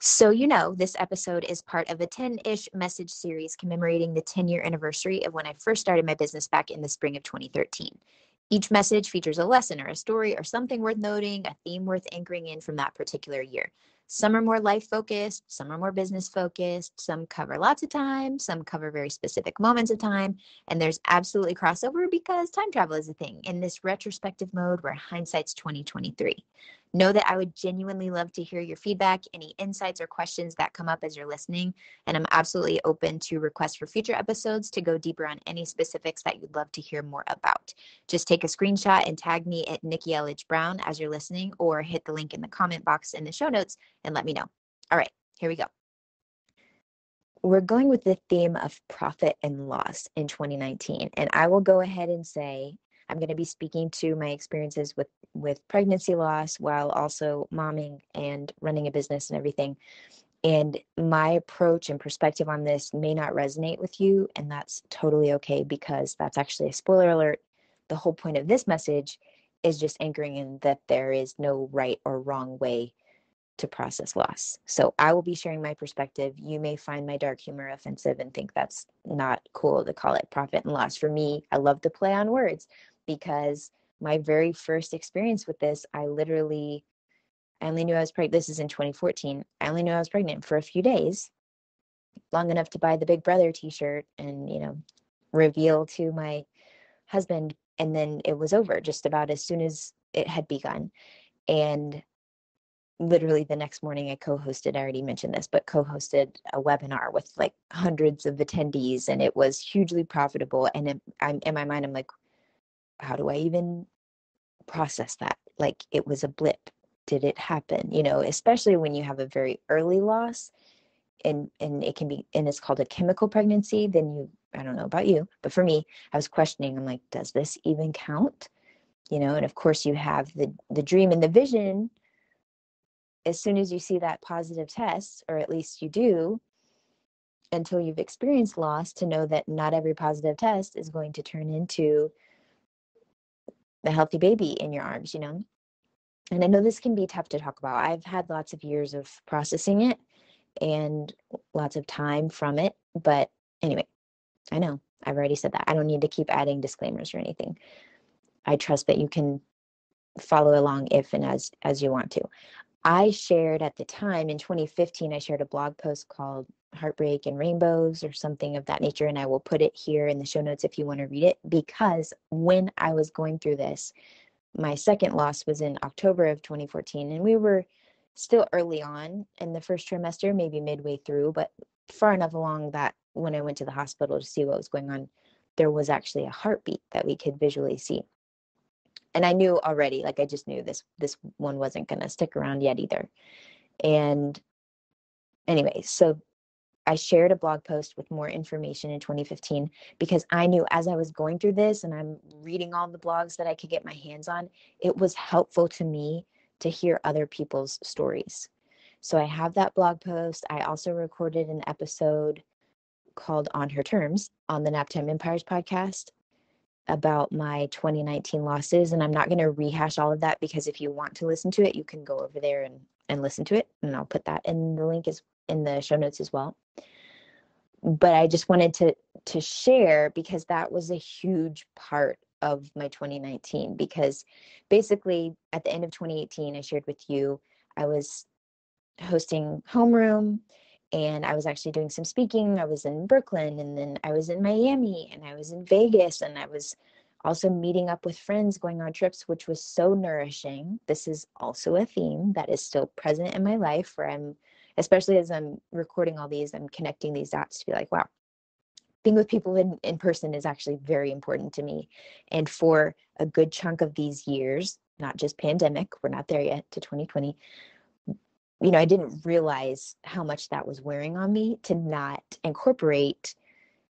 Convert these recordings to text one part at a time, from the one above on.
So, this episode is part of a 10-ish message series commemorating the 10-year anniversary of when I first started my business back in the spring of 2013. Each message features a lesson or a story or something worth noting, a theme worth anchoring in from that particular year. Some are more life focused, some are more business focused, some cover lots of time, some cover very specific moments of time, and there's absolutely crossover because time travel is a thing in this retrospective mode where hindsight's 2023. Know that I would genuinely love to hear your feedback, any insights or questions that come up as you're listening. And I'm absolutely open to requests for future episodes to go deeper on any specifics that you'd love to hear more about. Just take a screenshot and tag me at Nikki Elledge Brown as you're listening, or hit the link in the comment box in the show notes and let me know. All right, here we go. We're going with the theme of profit and loss in 2019. And I will go ahead and say, I'm going to be speaking to my experiences with pregnancy loss while also momming and running a business and everything. And my approach and perspective on this may not resonate with you, and that's totally okay, because that's actually a spoiler alert. The whole point of this message is just anchoring in that there is no right or wrong way to process loss. So I will be sharing my perspective. You may find my dark humor offensive and think that's not cool to call it profit and loss. For me, I love to play on words, because my very first experience with this, I only knew I was pregnant. This is in 2014. I only knew I was pregnant for a few days, long enough to buy the Big Brother t-shirt and, reveal to my husband. And then it was over just about as soon as it had begun. And literally the next morning I already mentioned this, but co-hosted a webinar with like hundreds of attendees, and it was hugely profitable. And in my mind, I'm like, how do I even process that? Like, it was a blip. Did it happen? Especially when you have a very early loss, and it can be, and it's called a chemical pregnancy, then I don't know about you, but for me, I was questioning. I'm like, does this even count? And of course you have the dream and the vision as soon as you see that positive test, or at least you do, until you've experienced loss, to know that not every positive test is going to turn into a healthy baby in your arms, And I know this can be tough to talk about. I've had lots of years of processing it and lots of time from it. But anyway, I know I've already said that. I don't need to keep adding disclaimers or anything. I trust that you can follow along if and as you want to. I shared at the time in 2015, I shared a blog post called Heartbreak and Rainbows or something of that nature. And I will put it here in the show notes if you want to read it, because when I was going through this, my second loss was in October of 2014. And we were still early on in the first trimester, maybe midway through, but far enough along that when I went to the hospital to see what was going on, there was actually a heartbeat that we could visually see. And I knew already, I just knew this one wasn't going to stick around yet either. And anyway, so I shared a blog post with more information in 2015, because I knew as I was going through this and I'm reading all the blogs that I could get my hands on, it was helpful to me to hear other people's stories. So I have that blog post. I also recorded an episode called On Her Terms on the Naptime Empires podcast about my 2019 losses. And I'm not going to rehash all of that, because if you want to listen to it, you can go over there and listen to it. And I'll put that in the link in the show notes as well. But I just wanted to share, because that was a huge part of my 2019, because basically at the end of 2018, I shared with you, I was hosting homeroom, and I was actually doing some speaking. I was in Brooklyn, and then I was in Miami, and I was in Vegas, and I was also meeting up with friends, going on trips, which was so nourishing. This is also a theme that is still present in my life, where I'm, especially as I'm recording all these, I'm connecting these dots to be like, wow, being with people in person is actually very important to me. And for a good chunk of these years, not just pandemic, we're not there yet, to 2020, I didn't realize how much that was wearing on me to not incorporate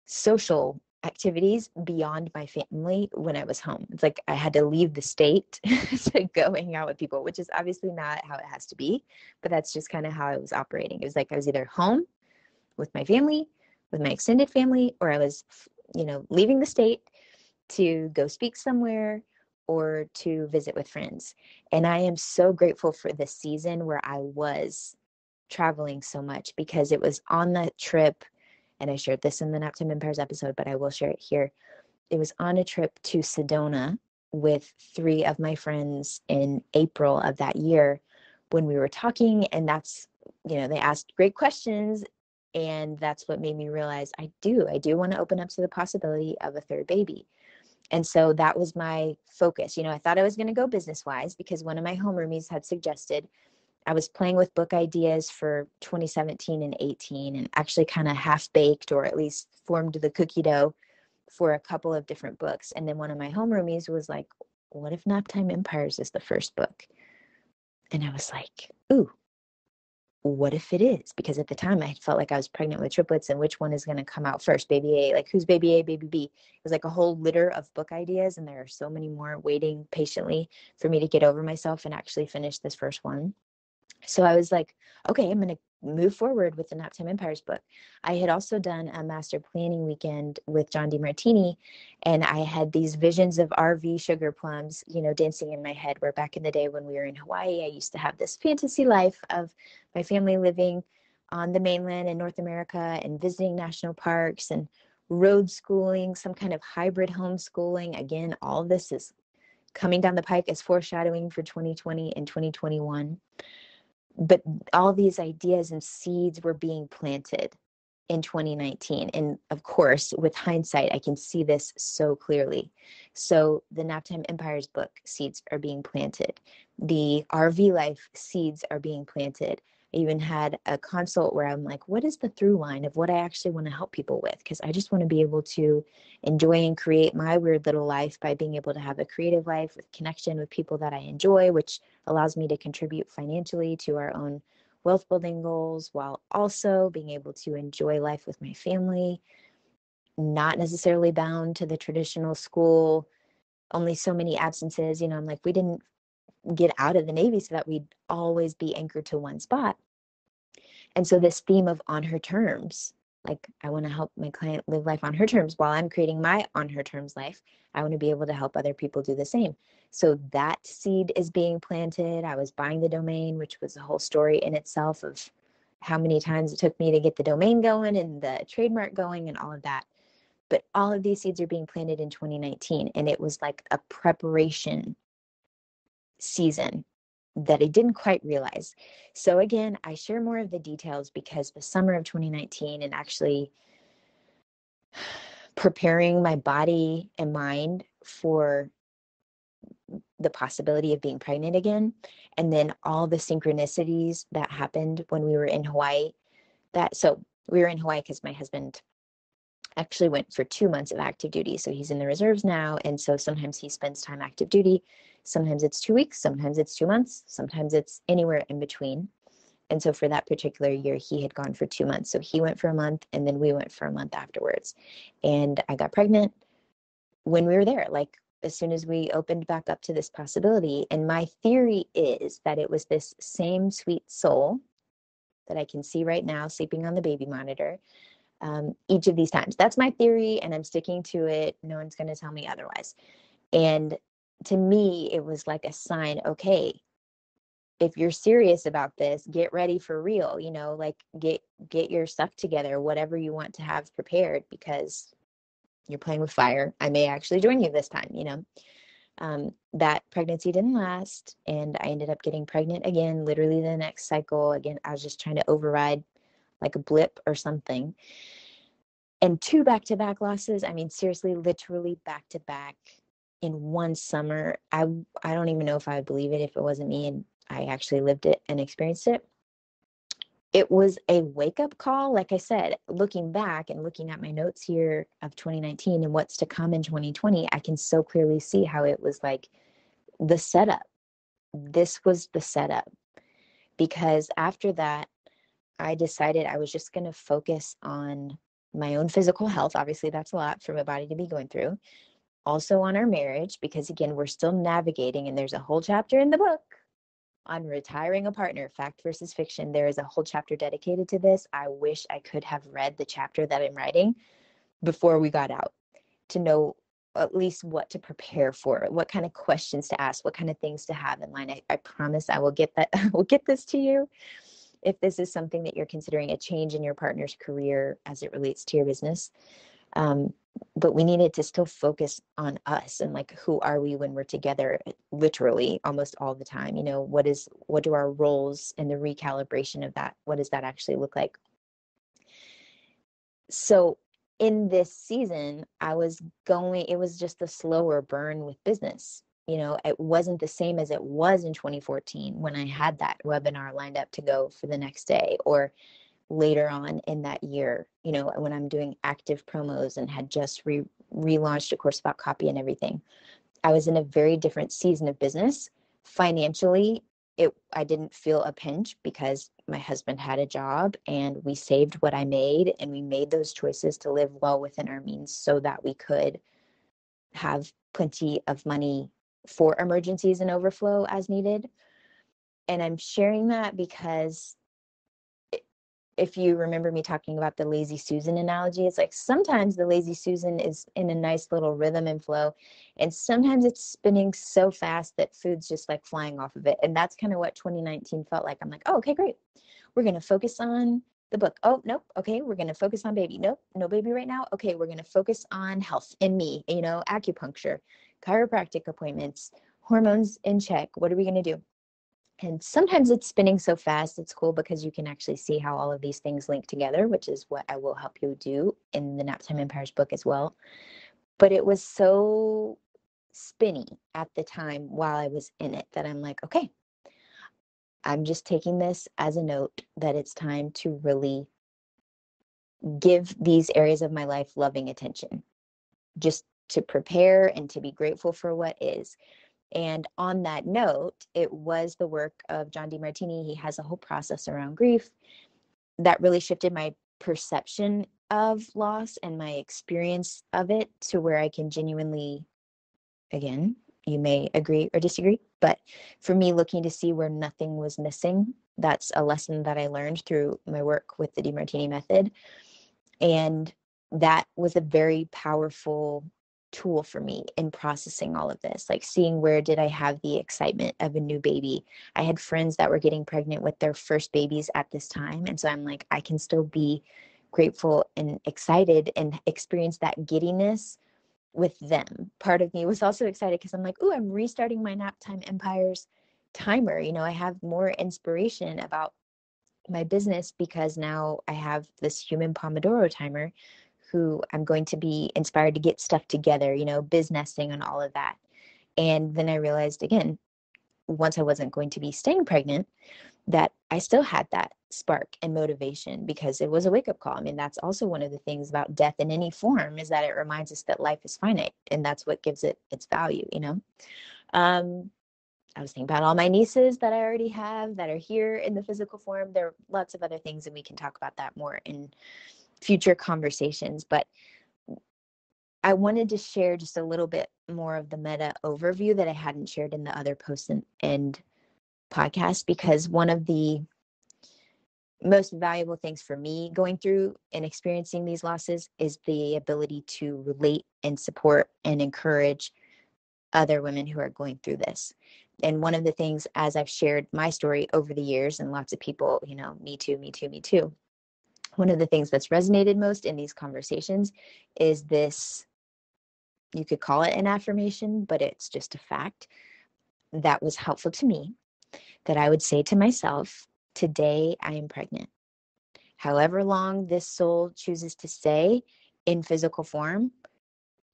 social activities beyond my family when I was home. It's like I had to leave the state to go hang out with people, which is obviously not how it has to be, but that's just kind of how I was operating. It was like I was either home with my family, with my extended family, or I was, leaving the state to go speak somewhere or to visit with friends. And I am so grateful for this season where I was traveling so much, because it was on that trip, and I shared this in the Naptime Empires episode, but I will share it here. It was on a trip to Sedona with 3 of my friends in April of that year when we were talking, and that's, they asked great questions, and that's what made me realize I do want to open up to the possibility of a 3rd baby. And so that was my focus. I thought I was going to go business wise because one of my homeroomies had suggested, I was playing with book ideas for 2017 and 18, and actually kind of half baked, or at least formed the cookie dough for a couple of different books. And then one of my homeroomies was like, what if Naptime Empires is the first book? And I was like, ooh, what if it is? Because at the time I felt like I was pregnant with triplets, and which one is going to come out first? Baby A, like who's baby A, baby B? It was like a whole litter of book ideas, and there are so many more waiting patiently for me to get over myself and actually finish this first one. So I was like, okay, I'm going to move forward with the Naptime Empires book. I had also done a master planning weekend with John DeMartini, and I had these visions of RV sugar plums, dancing in my head, where back in the day when we were in Hawaii, I used to have this fantasy life of my family living on the mainland in North America and visiting national parks and road schooling, some kind of hybrid homeschooling. Again, all of this is coming down the pike as foreshadowing for 2020 and 2021. But all these ideas and seeds were being planted in 2019. And of course, with hindsight, I can see this so clearly. So the Naptime Empires book seeds are being planted. The RV life seeds are being planted. I even had a consult where I'm like, what is the through line of what I actually want to help people with? Because I just want to be able to enjoy and create my weird little life by being able to have a creative life with connection with people that I enjoy, which allows me to contribute financially to our own wealth building goals, while also being able to enjoy life with my family, not necessarily bound to the traditional school, only so many absences. I'm like, we didn't get out of the Navy so that we'd always be anchored to one spot. And so this theme of on her terms, like I want to help my client live life on her terms while I'm creating my on her terms life. I want to be able to help other people do the same. So that seed is being planted. I was buying the domain, which was a whole story in itself of how many times it took me to get the domain going and the trademark going and all of that. But all of these seeds are being planted in 2019. And it was like a preparation season that I didn't quite realize. So again, I share more of the details because the summer of 2019 and actually preparing my body and mind for the possibility of being pregnant again, and then all the synchronicities that happened when we were in Hawaii. So we were in Hawaii because my husband actually went for 2 months of active duty. So he's in the reserves now. And so sometimes he spends time active duty. Sometimes it's 2 weeks, sometimes it's 2 months, sometimes it's anywhere in between. And so for that particular year, he had gone for 2 months. So he went for a month, and then we went for a month afterwards. And I got pregnant when we were there, like as soon as we opened back up to this possibility. And my theory is that it was this same sweet soul that I can see right now sleeping on the baby monitor each of these times. That's my theory, and I'm sticking to it. No one's going to tell me otherwise. And to me, it was like a sign, okay, if you're serious about this, get ready for real, like get your stuff together, whatever you want to have prepared, because you're playing with fire. I may actually join you this time, that pregnancy didn't last, and I ended up getting pregnant again, literally the next cycle. Again, I was just trying to override like a blip or something. And 2 back-to-back losses. I mean, seriously, literally back-to-back in one summer. I don't even know if I would believe it if it wasn't me and I actually lived it and experienced it. It was a wake-up call. Like I said, looking back and looking at my notes here of 2019 and what's to come in 2020, I can so clearly see how it was like the setup. This was the setup. Because after that, I decided I was just going to focus on my own physical health. Obviously, that's a lot for my body to be going through. Also on our marriage, because again, we're still navigating, and there's a whole chapter in the book on retiring a partner, fact versus fiction. There is a whole chapter dedicated to this. I wish I could have read the chapter that I'm writing before we got out to know at least what to prepare for, what kind of questions to ask, what kind of things to have in line. I promise I will get that. I will get this to you. if this is something that you're considering a change in your partner's career as it relates to your business. But we needed to still focus on us and like, who are we when we're together, literally almost all the time? What do our roles and the recalibration of that, what does that actually look like? So in this season, it was just a slower burn with business. It wasn't the same as it was in 2014 when I had that webinar lined up to go for the next day, or later on in that year, when I'm doing active promos and had just relaunched a course about copy and everything. I was in a very different season of business. Financially, I didn't feel a pinch because my husband had a job and we saved what I made, and we made those choices to live well within our means so that we could have plenty of money for emergencies and overflow as needed. And I'm sharing that because if you remember me talking about the lazy Susan analogy, it's like sometimes the lazy Susan is in a nice little rhythm and flow, and sometimes it's spinning so fast that food's just like flying off of it. And that's kind of what 2019 felt like. I'm like, oh, okay, great. We're going to focus on the book. Oh, nope. Okay, we're going to focus on baby. Nope, no baby right now. Okay, we're going to focus on health and me, acupuncture, chiropractic appointments, hormones in check. What are we going to do? And sometimes it's spinning so fast, it's cool because you can actually see how all of these things link together, which is what I will help you do in the Naptime Empires book as well. But it was so spinny at the time while I was in it that I'm like, okay, I'm just taking this as a note that it's time to really give these areas of my life loving attention, just to prepare and to be grateful for what is. And on that note, it was the work of John DeMartini. He has a whole process around grief that really shifted my perception of loss and my experience of it to where I can genuinely, again, you may agree or disagree, but for me, looking to see where nothing was missing, that's a lesson that I learned through my work with the DeMartini method. And that was a very powerful tool for me in processing all of this, like seeing where did I have the excitement of a new baby. I had friends that were getting pregnant with their first babies at this time. And so I'm like, I can still be grateful and excited and experience that giddiness with them. Part of me was also excited because I'm like, oh, I'm restarting my Naptime Empires timer. I have more inspiration about my business because now I have this human Pomodoro timer who I'm going to be inspired to get stuff together, businessing and all of that. And then I realized again, once I wasn't going to be staying pregnant, that I still had that spark and motivation because it was a wake-up call. I mean, that's also one of the things about death in any form, is that it reminds us that life is finite, and that's what gives it its value. I was thinking about all my nieces that I already have that are here in the physical form. There are lots of other things, and we can talk about that more in future conversations. But I wanted to share just a little bit more of the meta overview that I hadn't shared in the other posts and podcast, because one of the most valuable things for me going through and experiencing these losses is the ability to relate and support and encourage other women who are going through this. And one of the things, as I've shared my story over the years, and lots of people, me too, me too, me too. One of the things that's resonated most in these conversations is this, you could call it an affirmation, but it's just a fact that was helpful to me, that I would say to myself, today I am pregnant. However long this soul chooses to stay in physical form,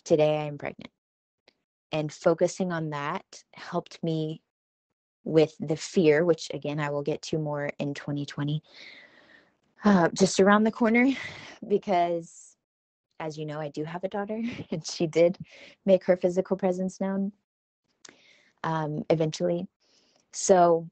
today I am pregnant. And focusing on that helped me with the fear, which again, I will get to more in 2020, just around the corner, because as you know, I do have a daughter and she did make her physical presence known eventually. So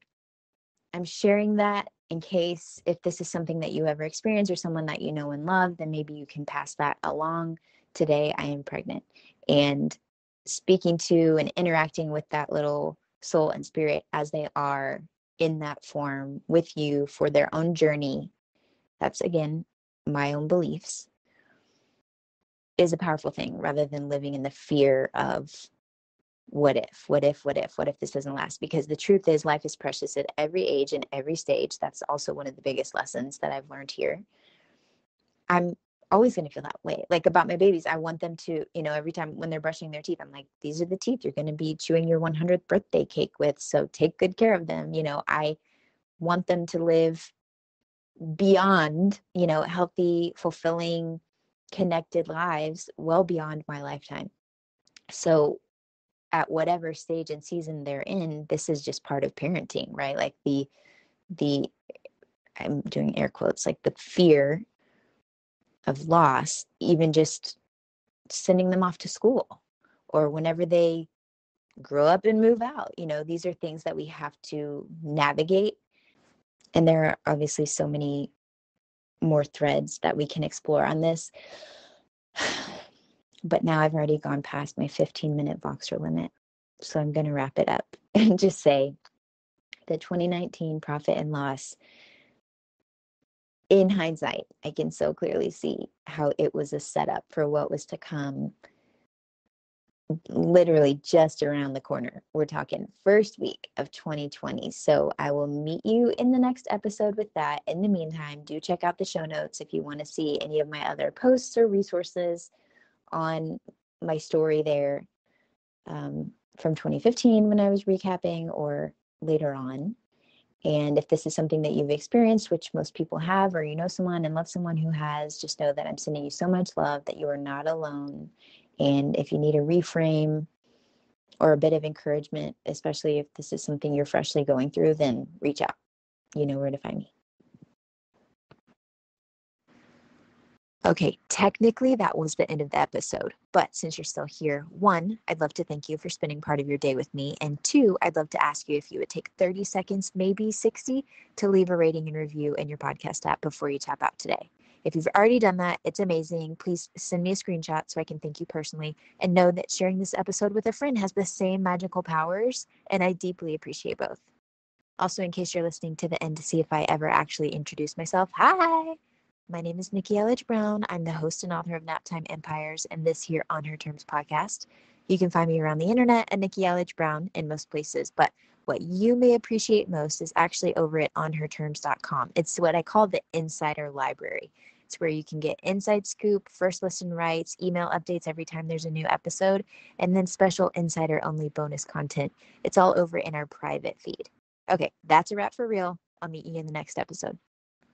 I'm sharing that in case if this is something that you ever experience or someone that you know and love, then maybe you can pass that along. Today I am pregnant. And speaking to and interacting with that little soul and spirit as they are in that form with you for their own journey, that's again my own beliefs, is a powerful thing, rather than living in the fear of what if this doesn't last? Because the truth is life is precious at every age and every stage. That's also one of the biggest lessons that I've learned here. I'm always going to feel that way. Like about my babies, I want them to, every time when they're brushing their teeth, I'm like, these are the teeth you're going to be chewing your 100th birthday cake with. So take good care of them. I want them to live beyond, healthy, fulfilling, connected lives well beyond my lifetime. So at whatever stage and season they're in, this is just part of parenting, right? Like the I'm doing air quotes, like the fear of loss, even just sending them off to school or whenever they grow up and move out. These are things that we have to navigate. And there are obviously so many more threads that we can explore on this. But now I've already gone past my 15-minute Voxer limit. So I'm going to wrap it up and just say the 2019 profit and loss, in hindsight, I can so clearly see how it was a setup for what was to come literally just around the corner. We're talking first week of 2020. So I will meet you in the next episode with that. In the meantime, do check out the show notes if you want to see any of my other posts or resources on my story there from 2015 when I was recapping or later on. And if this is something that you've experienced, which most people have, or someone and love someone who has, just know that I'm sending you so much love, that you are not alone. And if you need a reframe or a bit of encouragement, especially if this is something you're freshly going through, then reach out. You know where to find me. Okay, technically that was the end of the episode, but since you're still here, 1, I'd love to thank you for spending part of your day with me, and 2, I'd love to ask you if you would take 30 seconds, maybe 60, to leave a rating and review in your podcast app before you tap out today. If you've already done that, it's amazing. Please send me a screenshot so I can thank you personally, and know that sharing this episode with a friend has the same magical powers, and I deeply appreciate both. Also, in case you're listening to the end to see if I ever actually introduce myself, hi! My name is Nikki Elledge Brown. I'm the host and author of Naptime Empires and this here On Her Terms podcast. You can find me around the internet at Nikki Elledge Brown in most places, but what you may appreciate most is actually over at onherterms.com. It's what I call the insider library. It's where you can get inside scoop, first listen rights, email updates every time there's a new episode, and then special insider only bonus content. It's all over in our private feed. Okay, that's a wrap for real. I'll meet you in the next episode.